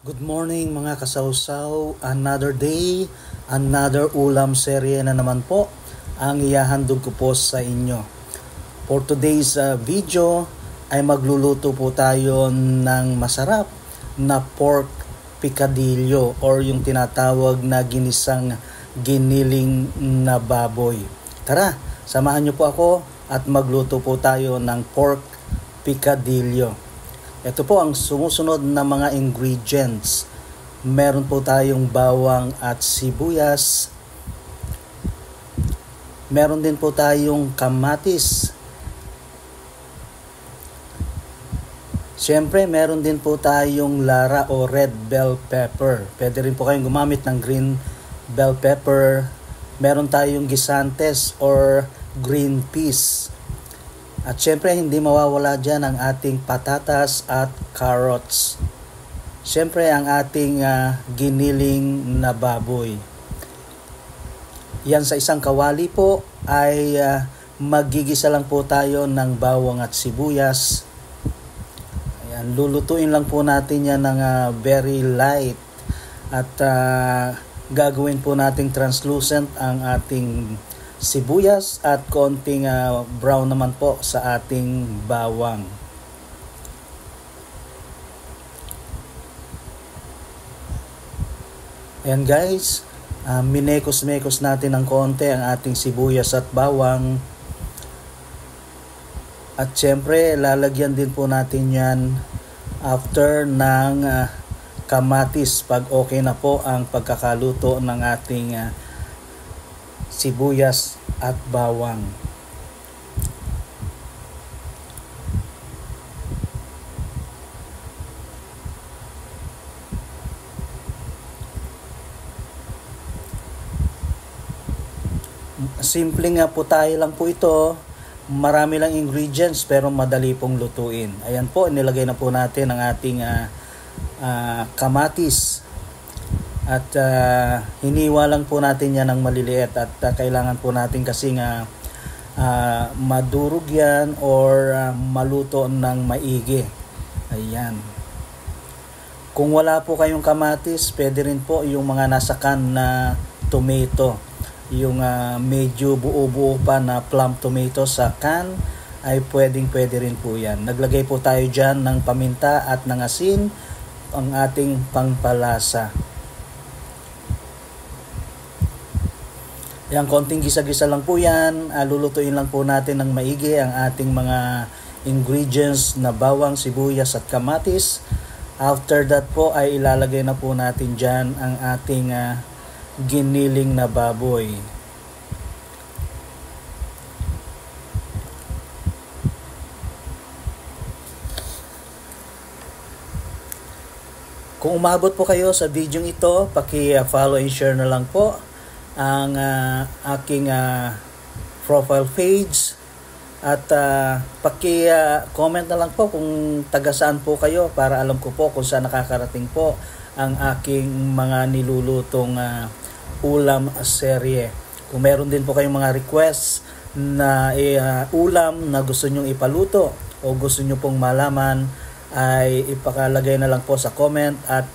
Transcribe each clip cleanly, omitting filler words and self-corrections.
Good morning mga kasawsaw, another day, another ulam serye na naman po ang ihahandog ko po sa inyo. For today's video ay magluluto po tayo ng masarap na pork picadillo or yung tinatawag na ginisang giniling na baboy. Tara, samahan niyo po ako at magluto po tayo ng pork picadillo. Ito po ang sumusunod na mga ingredients. Meron po tayong bawang at sibuyas. Meron din po tayong kamatis. Siyempre, meron din po tayong lara o red bell pepper. Pwede rin po kayong gumamit ng green bell pepper. Meron tayong gisantes or green peas. At syempre hindi mawawala dyan ang ating patatas at carrots. Syempre ang ating giniling na baboy. Yan sa isang kawali po ay magigisa lang po tayo ng bawang at sibuyas. Ayan, lulutuin lang po natin yan ng very light. At gagawin po nating translucent ang ating sibuyas at konting brown naman po sa ating bawang. Ayan guys, minekos-mekos natin ng konti ang ating sibuyas at bawang. At syempre, lalagyan din po natin yan after ng kamatis pag okay na po ang pagkakaluto ng ating sibuyas at bawang. Simple nga po tayo lang po ito. Marami lang ingredients pero madali pong lutuin. Ayan po, nilagay na po natin ang ating kamatis. At hiniwa lang po natin yan ng maliliit at kailangan po natin kasi madurog yan or maluto ng maigi. Ayan. Kung wala po kayong kamatis, pwede rin po yung mga nasa can na tomato. Yung medyo buo-buo pa na plum tomato sa can ay pwede rin po yan. Naglagay po tayo dyan ng paminta at ng asin, ang ating pangpalasa. Yan, konting gisa-gisa lang po yan. Lulutuin lang po natin ng maigi ang ating mga ingredients na bawang, sibuyas at kamatis. After that po ay ilalagay na po natin dyan ang ating giniling na baboy. Kung umabot po kayo sa video ito, paki-follow and share na lang po ang aking profile page at paki-comment na lang po kung taga saan po kayo para alam ko po kung saan nakakarating po ang aking mga nilulutong ulam serye. Kung meron din po kayong mga requests na ulam na gusto nyong ipaluto o gusto nyo pong malaman, ay ipakalagay na lang po sa comment at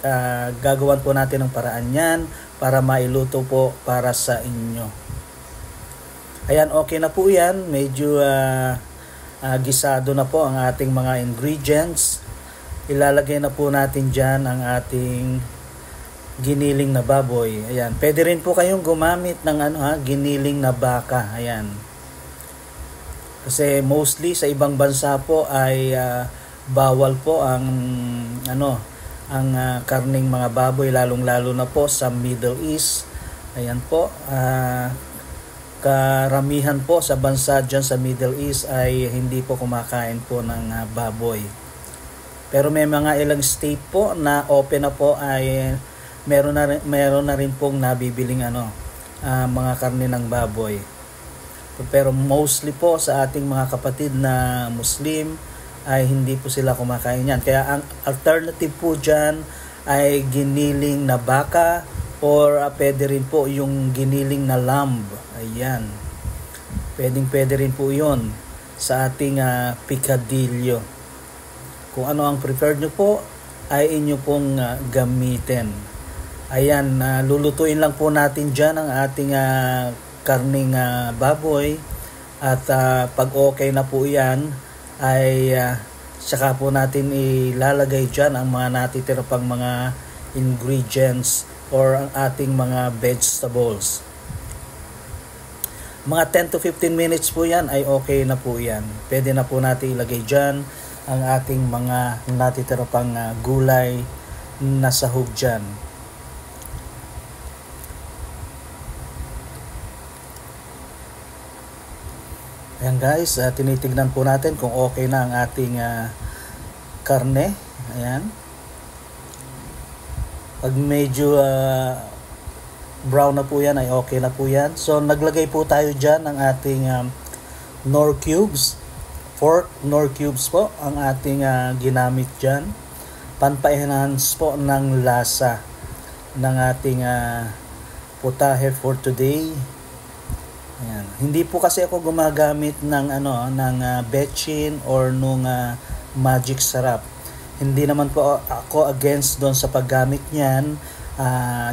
gagawan po natin ng paraan yan para mailuto po para sa inyo. Ayan, okay na po yan. Medyo gisado na po ang ating mga ingredients. Ilalagay na po natin dyan ang ating giniling na baboy. Ayan, pwede rin po kayong gumamit ng giniling na baka. Ayan. Kasi mostly sa ibang bansa po ay bawal po ang karning mga baboy, lalong-lalo na po sa Middle East. Ayan po, karamihan po sa bansa dyan sa Middle East ay hindi po kumakain po ng baboy. Pero may mga ilang state po na open na po ay meron na rin pong nabibiling mga karne ng baboy. Pero mostly po sa ating mga kapatid na Muslim ay hindi po sila kumakain yan. Kaya ang alternative po dyan ay giniling na baka or pwede rin po yung giniling na lamb. Ayan. Pwede rin po yun sa ating picadillo. Kung ano ang preferred nyo po, ay inyo pong gamitin. Ayan, lulutuin lang po natin dyan ang ating karning baboy. At pag okay na po yan, ay saka po natin ilalagay dyan ang mga natitira pang mga ingredients or ang ating mga vegetables. Mga 10 to 15 minutes po yan ay okay na po yan. Pwede na po natin ilagay dyan ang ating mga natitira pang gulay na sahog dyan. Ayan guys, tinitignan po natin kung okay na ang ating karne. Ayan. Pag medyo brown na po yan ay okay na po yan. So naglagay po tayo dyan ng ating Knorr cubes. 4 Knorr cubes po ang ating ginamit dyan. Panpa-enhance po ng lasa ng ating putahe for today. Ayan. Hindi po kasi ako gumagamit ng betchin or nung magic sarap. Hindi naman po ako against doon sa paggamit niyan.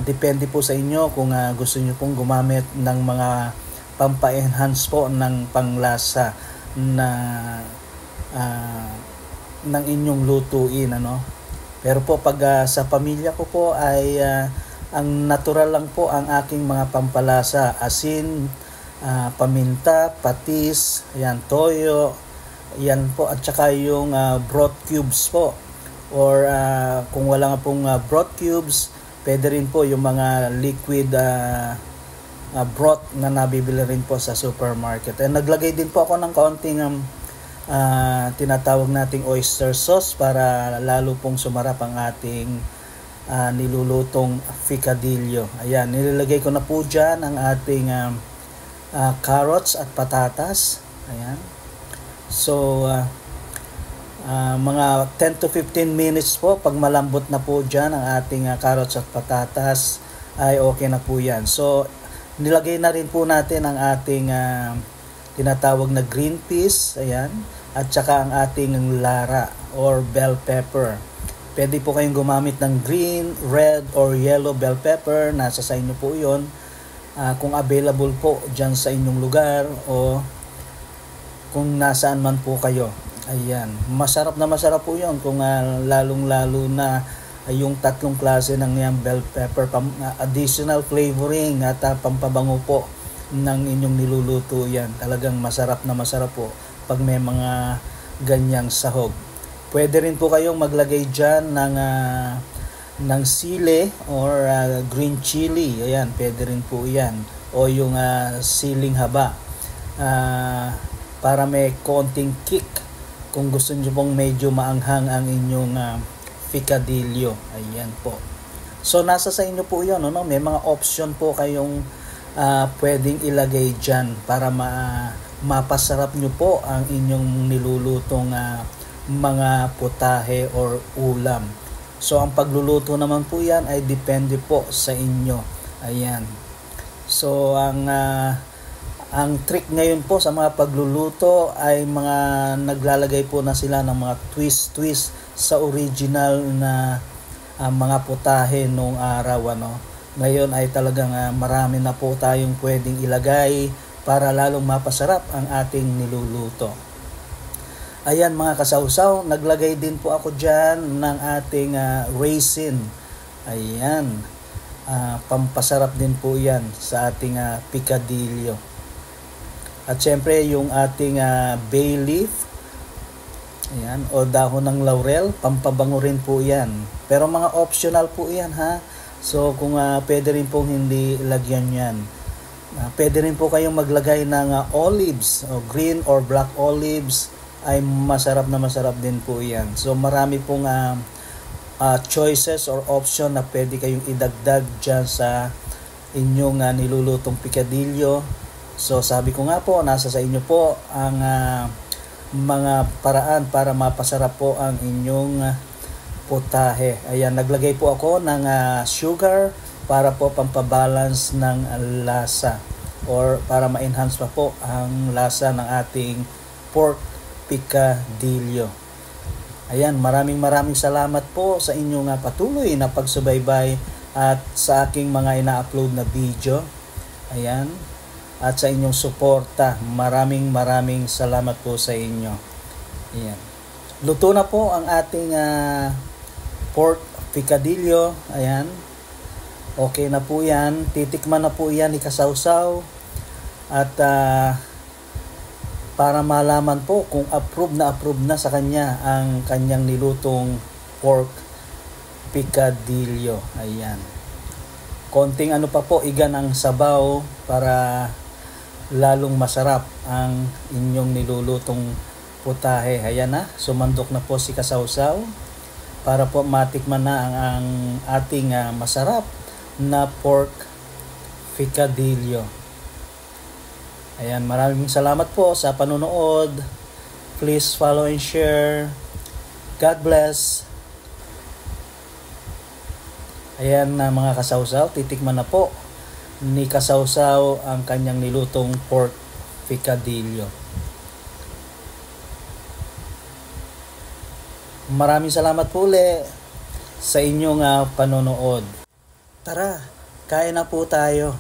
Depende po sa inyo kung gusto niyo pong gumamit ng mga pampa-enhance po ng panglasa na ng inyong lutuin, Pero po pag sa pamilya ko po ay ang natural lang po ang aking mga pampalasa, asin, paminta, patis, ayan, toyo, yan po, at saka yung broth cubes po. Or kung wala nga pong broth cubes, pwede rin po yung mga liquid broth na nabibili rin po sa supermarket. And naglagay din po ako ng kaunting tinatawag nating oyster sauce para lalo pong sumarap ang ating nilulutong picadillo. Ayan, nilagay ko na po dyan ang ating carrots at patatas. Ayan. So, mga 10 to 15 minutes po, pag malambot na po dyan ang ating carrots at patatas, ay okay na po yan. So, nilagay na rin po natin ang ating tinatawag na green peas, ayan, at saka ang ating lara or bell pepper. Pwede po kayong gumamit ng green, red, or yellow bell pepper, nasa sa inyo po yun. Kung available po dyan sa inyong lugar o kung nasaan man po kayo. Ayan, masarap po yun kung lalong-lalo na yung tatlong klase ng yung bell pepper, additional flavoring at pampabango po ng inyong niluluto yan. Talagang masarap po pag may mga ganyang sahog. Pwede rin po kayong maglagay dyan ng sili or green chili. Ayan, pwede rin po yan. O yung siling haba para may konting kick kung gusto nyo pong medyo maanghang ang inyong picadillo. Ayan po. So nasa sa inyo po yun, may mga option po kayong pwedeng ilagay dyan para mapasarap nyo po ang inyong nilulutong mga putahe or ulam. So ang pagluluto naman po yan ay depende po sa inyo. Ayan. So ang trick ngayon po sa mga pagluluto ay mga naglalagay po na sila ng mga twist sa original na mga putahe noong araw. Ngayon ay talagang marami na po tayong pwedeng ilagay para lalong mapasarap ang ating niluluto. Ayan mga kasawsaw, naglagay din po ako dyan ng ating raisin. Ayan, pampasarap din po yan sa ating picadillo. At syempre yung ating bay leaf, ayan, o dahon ng laurel, pampabango rin po yan. Pero mga optional po yan ha. So kung pwede rin pong hindi lagyan yan. Pwede rin po kayong maglagay ng olives, o green or black olives, ay masarap din po yan. So marami pong choices or option na pwede kayong idagdag dyan sa inyong nilulutong picadillo. So sabi ko nga po, nasa sa inyo po ang mga paraan para mapasarap po ang inyong putahe. Ayan, naglagay po ako ng sugar para po pampabalance ng lasa or para ma-enhance pa po ang lasa ng ating pork picadillo. Ayan, maraming salamat po sa inyong patuloy na pagsubaybay at sa aking mga ina-upload na video. Ayan, at sa inyong suporta. Maraming salamat po sa inyo. Ayan. Luto na po ang ating pork picadillo. Ayan. Okay na po yan. Titikman na po yan ni Kasawsaw. At para malaman po kung approve na sa kanya ang kanyang nilutong pork picadillo. Ayan. Konting ano pa po, igan ang sabaw para lalong masarap ang inyong nilulutong putahe. Ayan na, sumandok na po si Kasawsaw para po matikman na ang ating masarap na pork picadillo. Ayan, maraming salamat po sa panonood. Please follow and share. God bless. Ayan na mga Kasawsaw, titikman na po ni Kasawsaw ang kanyang nilutong pork picadillo. Maraming salamat po ulit sa inyong panonood. Tara, kain na po tayo.